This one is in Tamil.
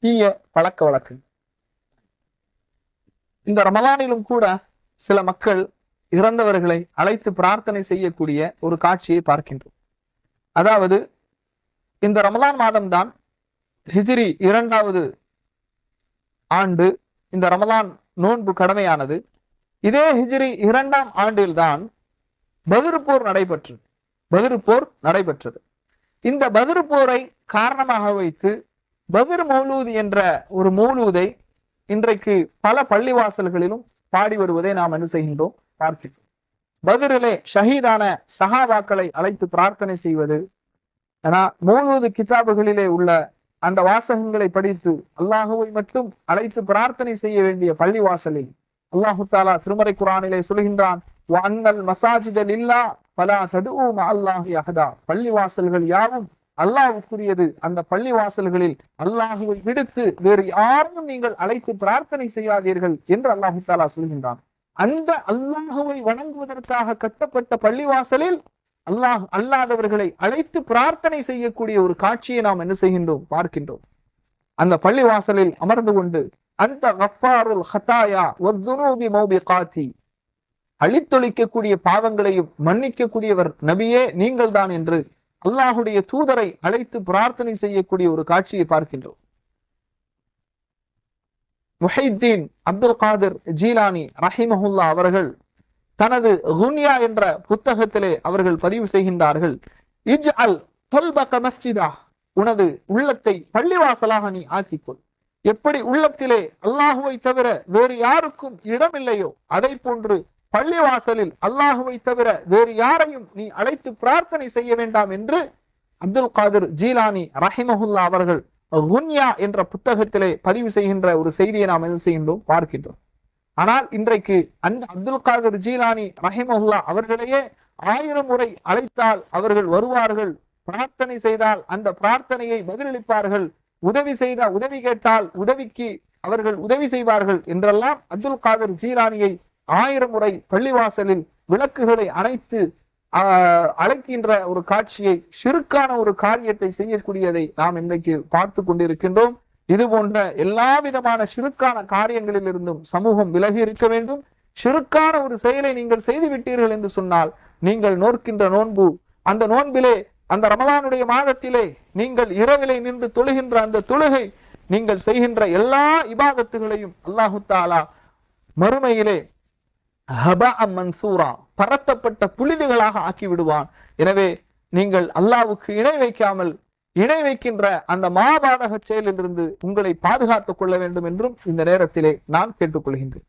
தீய பழக்க வழக்கம். இந்த ரமலானிலும் கூட சில மக்கள் இறந்தவர்களை அழைத்து பிரார்த்தனை செய்யக்கூடிய ஒரு காட்சியை பார்க்கின்றோம். அதாவது இந்த ரமலான் மாதம்தான் ஹிஜ்ரி 2வது ஆண்டு இந்த ரமலான் நோன்பு கடமையானது. இதே ஹிஜ்ரி 2ஆம் ஆண்டில்தான் பத்ர் போர் நடைபெற்றது. இந்த பத்ர் போரை காரணமாக வைத்து பத்ர் மௌலூத் என்ற ஒரு மௌலூதை இன்றைக்கு பல பள்ளிவாசல்களிலும் பாடி வருவதை நாம் என்ன செய்கின்றோம், பார்க்கிறோம். பத்ரிலே ஷஹீதான சஹாபாக்களை அழைத்து பிரார்த்தனை செய்வது, மௌலூது கிதாபுகளிலே உள்ள அந்த வாசகங்களை படித்து அல்லாஹுவை மட்டும் அழைத்து பிரார்த்தனை செய்ய வேண்டிய பள்ளிவாசலில் அல்லாஹு தாலா திருமறை குர்ஆனிலே சொல்கின்றான், பள்ளிவாசல்கள் யாவும் அல்லாஹ்வுக்குரியது. அந்த பள்ளிவாசல்களில் அல்லாஹுவை விடுத்து வேறு யாரும் நீங்கள் அழைத்து பிரார்த்தனை செய்யாதீர்கள் என்று அல்லாஹு தாலா சொல்கின்றான். அந்த அல்லாஹுவை வணங்குவதற்காக கட்டப்பட்ட பள்ளிவாசலில் அல்லாஹ் அல்லாதவர்களை அழைத்து பிரார்த்தனை செய்யக்கூடிய ஒரு காட்சியை நாம் என்ன செய்கின்றோம், பார்க்கின்றோம். அந்த பள்ளிவாசலில் அமர்ந்து கொண்டு அந்த கஃபாருல் ஹதாயா வஸ்ஸுனூபி மௌபிகாத்தி, அழித்தொழிக்கக்கூடிய பாவங்களையும் மன்னிக்கக்கூடியவர் நபியே நீங்கள் தான் என்று அல்லாஹுடைய தூதரை அழைத்து பிரார்த்தனை செய்யக்கூடிய ஒரு காட்சியை பார்க்கின்றோம். முஹைத்தீன் அப்துல் காதிர் ஜீலானி ரஹிமஹுல்லா அவர்கள் தனது குன்யா என்ற புத்தகத்திலே அவர்கள் பதிவு செய்கின்றார்கள், இஜ்அல் தொல்பக மஸ்ஜிதா, உனது உள்ளத்தை பள்ளிவாசலாக நீ ஆக்கிக்கொள். எப்படி உள்ளத்திலே அல்லாஹுவை தவிர வேறு யாருக்கும் இடமில்லையோ அதை போன்று பள்ளிவாசலில் அல்லாஹுவை தவிர வேறு யாரையும் நீ அழைத்து பிரார்த்தனை செய்ய வேண்டாம் என்று அப்துல் காதிர் ஜீலானி ரஹிமஹுல்லா அவர்கள் குன்யா என்ற புத்தகத்திலே பதிவு செய்கின்ற ஒரு செய்தியை நாம் என்ன செய்கின்றோம், பார்க்கின்றோம். ஆனால் இன்றைக்கு அந்த அப்துல் காதிர் ஜீலானி ரஹிமஹுல்லா அவர்களையே 1000 முறை அழைத்தால் அவர்கள் வருவார்கள், பிரார்த்தனை செய்தால் அந்த பிரார்த்தனையை பதிலளிப்பார்கள், உதவி செய்தால் உதவி கேட்டால் உதவிக்கு அவர்கள் உதவி செய்வார்கள் என்றெல்லாம் அப்துல் காதிர் ஜீலானியை 1000 முறை பள்ளிவாசலில் விளக்குகளை அணைத்து அழைக்கின்ற ஒரு காட்சியை, ஷிர்கான ஒரு காரியத்தை செய்யக்கூடியதை நாம் இன்றைக்கு பார்த்து கொண்டிருக்கின்றோம். இது போன்ற எல்லா விதமான ஷிர்கான காரியங்களில் இருந்தும் சமூகம் விலகி இருக்க வேண்டும். ஷிர்கான ஒரு செயலை நீங்கள் செய்து விட்டீர்கள் என்று சொன்னால் நீங்கள் நோக்கின்ற நோன்பு, அந்த நோன்பிலே அந்த ரமலானுடைய மாதத்திலே நீங்கள் இரவிலே நின்று தொழுகின்ற அந்த தொழுகை, நீங்கள் செய்கின்ற எல்லா இபாதத்துகளையும் அல்லாஹு தாலா மறுமையிலே மன்சூரா, பரத்தப்பட்ட புலிதுகளாக ஆக்கி விடுவான். எனவே நீங்கள் அல்லாஹ்வுக்கு இணை வைக்காமல் இணை வைக்கின்ற அந்த மாபாதக செயலிலிருந்து உங்களை பாதுகாத்துக் கொள்ள வேண்டும் என்றும் இந்த நேரத்திலே நான் கேட்டுக்கொள்கின்றேன்.